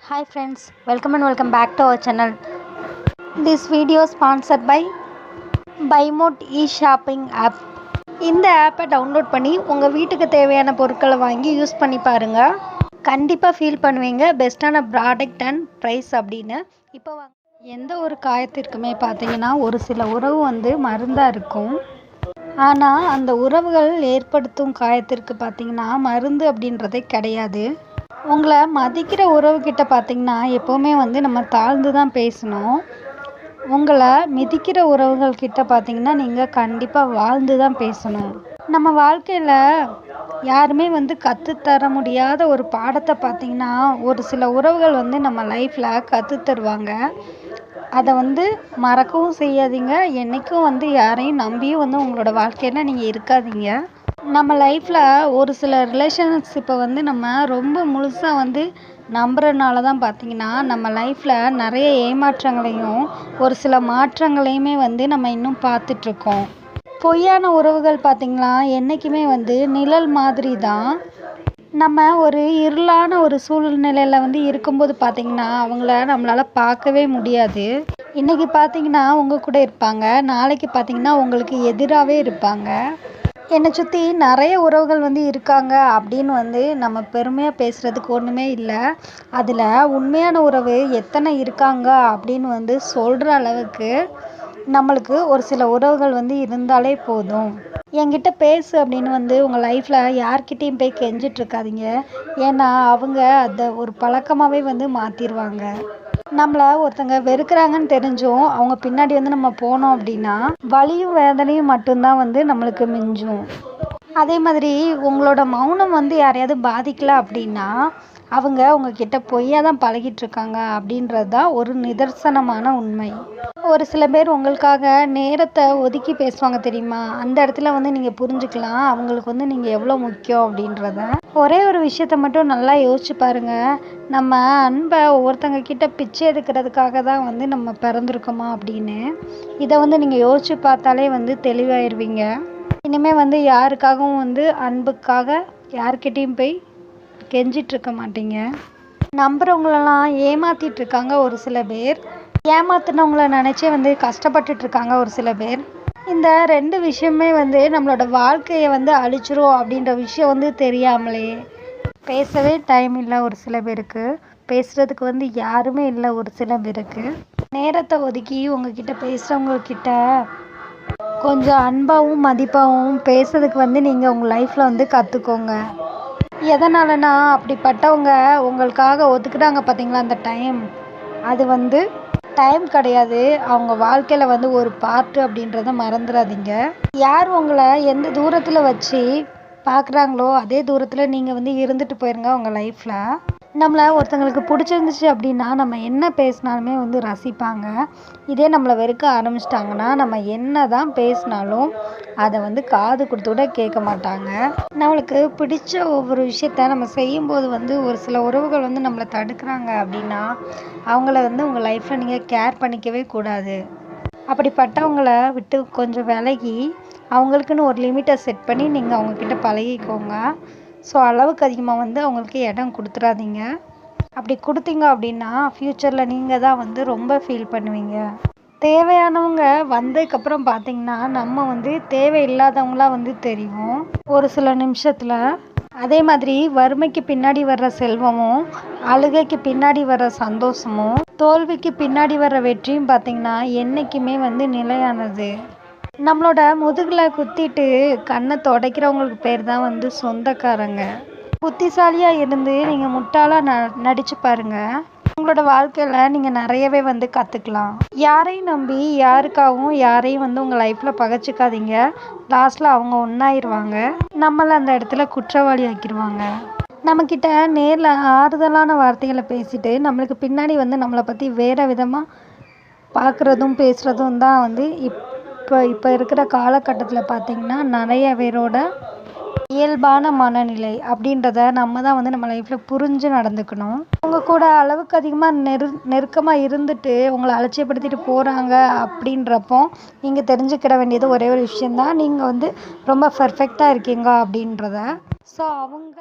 Hi friends, welcome back to our channel. This video sponsored by BuyMote e-shopping app. இந்த ஆப்பை download பண்ணி உங்கள் வீட்டுக்கு தேவையான பொருட்களை வாங்கி யூஸ் பண்ணி பாருங்கள். கண்டிப்பாக ஃபீல் பண்ணுவீங்க பெஸ்ட்டான ப்ராடக்ட் அண்ட் ப்ரைஸ் அப்படின்னு. இப்போ எந்த ஒரு காயத்திற்குமே பார்த்தீங்கன்னா ஒரு சில உறவு மருந்தாக இருக்கும். ஆனால் அந்த உறவுகள் ஏற்படுத்தும் காயத்திற்கு பார்த்தீங்கன்னா மருந்து அப்படின்றதே கிடையாது. உங்களை மதிக்கிற உறவுக்கிட்ட பார்த்தீங்கன்னா எப்போவுமே நம்ம தாழ்ந்து தான் பேசணும். உங்களை மிதிக்கிற உறவுகள்கிட்ட பார்த்தீங்கன்னா நீங்கள் கண்டிப்பாக வாழ்ந்து தான் பேசணும். நம்ம வாழ்க்கையில் யாருமே கற்றுத்தர முடியாத ஒரு பாடத்தை பார்த்தீங்கன்னா ஒரு சில உறவுகள் நம்ம லைஃப்பில் கற்றுத்தருவாங்க. அதை மறக்கவும் செய்யாதீங்க. என்றைக்கும் யாரையும் நம்பியும் உங்களோட வாழ்க்கையில் நீங்கள் இருக்காதீங்க. நம்ம லைஃப்பில் ஒரு சில ரிலேஷன்ஷிப்பை நம்ம ரொம்ப முழுசாக நம்புறதுனால தான் பார்த்தீங்கன்னா நம்ம லைஃப்பில் நிறைய ஏமாற்றங்களையும் ஒரு சில மாற்றங்களையுமே நம்ம இன்னும் பார்த்துட்ருக்கோம். பொய்யான உறவுகள் பார்த்திங்களா என்றைக்குமே நிழல் மாதிரி தான். நம்ம ஒரு இருளான ஒரு சூழ்நிலையில் இருக்கும்போது பார்த்திங்கன்னா அவங்கள நம்மளால் பார்க்கவே முடியாது. இன்றைக்கி பார்த்திங்கன்னா உங்கள் கூட இருப்பாங்க, நாளைக்கு பார்த்திங்கன்னா உங்களுக்கு எதிராகவே இருப்பாங்க. என்னை சுற்றி நிறைய உறவுகள் இருக்காங்க அப்படின்னு நம்ம பெருமையாக பேசுகிறதுக்கு ஒன்றுமே இல்லை. அதில் உண்மையான உறவு எத்தனை இருக்காங்க அப்படின்னு சொல்கிற அளவுக்கு நம்மளுக்கு ஒரு சில உறவுகள் இருந்தாலே போதும். என்கிட்ட பேசு அப்படின்னு உங்கள் லைஃப்பில் யார்கிட்டையும் போய் கெஞ்சிட்ருக்காதீங்க. ஏன்னா அவங்க அதை ஒரு பழக்கமாகவே மாற்றிடுவாங்க. நம்மளை ஒருத்தங்க வெறுக்கிறாங்கன்னு தெரிஞ்சும் அவங்க பின்னாடி நம்ம போனோம் அப்படின்னா வலியும் வேதனையும் மட்டும்தான் நம்மளுக்கு மிஞ்சும். அதே மாதிரி உங்களோட மௌனம் யாரையாவது பாதிக்கலை அப்படின்னா அவங்க உங்ககிட்ட பொய்யாக தான் பழகிட்டுருக்காங்க அப்படின்றது தான் ஒரு நிதர்சனமான உண்மை. ஒரு சில பேர் உங்களுக்காக நேரத்தை ஒதுக்கி பேசுவாங்க தெரியுமா? அந்த இடத்துல நீங்கள் புரிஞ்சுக்கலாம் அவங்களுக்கு நீங்கள் எவ்வளோ முக்கியம் அப்படின்றத. ஒரே ஒரு விஷயத்த மட்டும் நல்லா யோசிச்சு பாருங்கள். நம்ம அன்பை ஒவ்வொருத்தங்க கிட்ட பிச்சை எடுக்கிறதுக்காக தான் நம்ம பிறந்திருக்கோமா அப்படின்னு. இதை நீங்கள் யோசிச்சு பார்த்தாலே தெளிவாயிருவீங்க. இனிமேல் யாருக்காகவும் அன்புக்காக யார்கிட்டையும் போய் கெஞ்சிட்ருக்க மாட்டீங்க. நம்புகிறவங்களெல்லாம் ஏமாற்றிட்டுருக்காங்க ஒரு சில பேர். ஏமாத்துனவங்கள நினச்சே கஷ்டப்பட்டுட்ருக்காங்க ஒரு சில பேர். இந்த ரெண்டு விஷயமே நம்மளோட வாழ்க்கையை அழிச்சிரும் அப்படின்ற விஷயம் தெரியாமலே பேசவே டைம் இல்லை ஒரு சில பேருக்கு. பேசுகிறதுக்கு யாருமே இல்லை ஒரு சில பேருக்கு. நேரத்தை ஒதுக்கி உங்ககிட்ட பேசுகிறவங்கக்கிட்ட கொஞ்சம் அன்பாகவும் மதிப்பாகவும் பேசுறதுக்கு நீங்கள் உங்கள் லைஃப்பில் கற்றுக்கோங்க. எதனாலனா அப்படிப்பட்டவங்க உங்களுக்காக ஒதுக்குறாங்க பார்த்தீங்களா அந்த டைம். அது டைம் கிடையாது, அவங்க வாழ்க்கையில் ஒரு பார்ட்டு அப்படின்றத மறந்துடாதீங்க. யார் உங்களை எந்த தூரத்தில் வச்சு பார்க்குறாங்களோ அதே தூரத்தில் நீங்கள் இருந்துட்டு போயிருங்க உங்கள் லைஃப்பில். நம்மளை ஒருத்தங்களுக்கு பிடிச்சிருந்துச்சு அப்படின்னா நம்ம என்ன பேசினாலுமே ரசிப்பாங்க. இதே நம்மளை வெறுக்க ஆரம்பிச்சிட்டாங்கன்னா நம்ம என்ன தான் பேசினாலும் அதை காது கொடுத்து கூட கேட்க மாட்டாங்க. நம்மளுக்கு பிடிச்ச ஒவ்வொரு விஷயத்த நம்ம செய்யும்போது ஒரு சில உறவுகள் நம்மளை தடுக்கிறாங்க அப்படின்னா அவங்கள உங்கள் லைஃப்பில் நீங்கள் கேர் பண்ணிக்கவே கூடாது. அப்படிப்பட்டவங்கள விட்டு கொஞ்சம் விலகி அவங்களுக்குன்னு ஒரு லிமிட்டை செட் பண்ணி நீங்கள் அவங்கக்கிட்ட பழகிக்கோங்க. ஸோ அளவுக்கு அதிகமாக அவங்களுக்கு இடம் கொடுத்துடாதீங்க. அப்படி கொடுத்தீங்க அப்படின்னா ஃப்யூச்சரில் நீங்கள் தான் ரொம்ப ஃபீல் பண்ணுவீங்க. தேவையானவங்க வந்ததுக்கப்புறம் பார்த்தீங்கன்னா நம்ம தேவையில்லாதவங்களாக தெரியும் ஒரு சில நிமிஷத்தில். அதே மாதிரி வறுமைக்கு பின்னாடி வர்ற செல்வமும் அழுகைக்கு பின்னாடி வர்ற சந்தோஷமும் தோல்விக்கு பின்னாடி வர்ற வெற்றியும் பார்த்தீங்கன்னா என்றைக்குமே நிலையானது. நம்மளோட முதுகில் குத்திட்டு கண்ணை துடைக்கிறவங்களுக்கு பேர் தான் சொந்தக்காரங்க. புத்திசாலியாக இருந்து நீங்கள் முட்டாளாக நடிச்சு பாருங்கள். உங்களோட வாழ்க்கையில் நீங்கள் நிறையவே கற்றுக்கலாம். யாரையும் நம்பி யாருக்காகவும் யாரையும் உங்கள் லைஃப்பில் பகைச்சிக்காதீங்க. லாஸ்ட்டில் அவங்க ஒன்றாயிருவாங்க. நம்மளை அந்த இடத்துல குற்றவாளி ஆக்கிடுவாங்க. நம்மக்கிட்ட நேரில் ஆறுதலான வார்த்தைகளை பேசிட்டு நம்மளுக்கு பின்னாடி நம்மளை பற்றி வேறு விதமாக பார்க்குறதும் பேசுகிறதும் தான் இப்போ இருக்கிற காலகட்டத்தில் பார்த்திங்கன்னா நிறைய பேரோட இயல்பான மனநிலை அப்படின்றத நம்ம தான் நம்ம லைஃப்பில் புரிஞ்சு நடந்துக்கணும். உங்கள் கூட அளவுக்கு அதிகமாக நெருக்கமாக இருந்துட்டு உங்களை அலட்சியப்படுத்திட்டு போகிறாங்க அப்படின்றப்போ நீங்கள் தெரிஞ்சுக்கிட வேண்டியது ஒரே ஒரு விஷயந்தான். நீங்கள் ரொம்ப பர்ஃபெக்டாக இருக்கீங்க அப்படின்றத. ஸோ அவங்க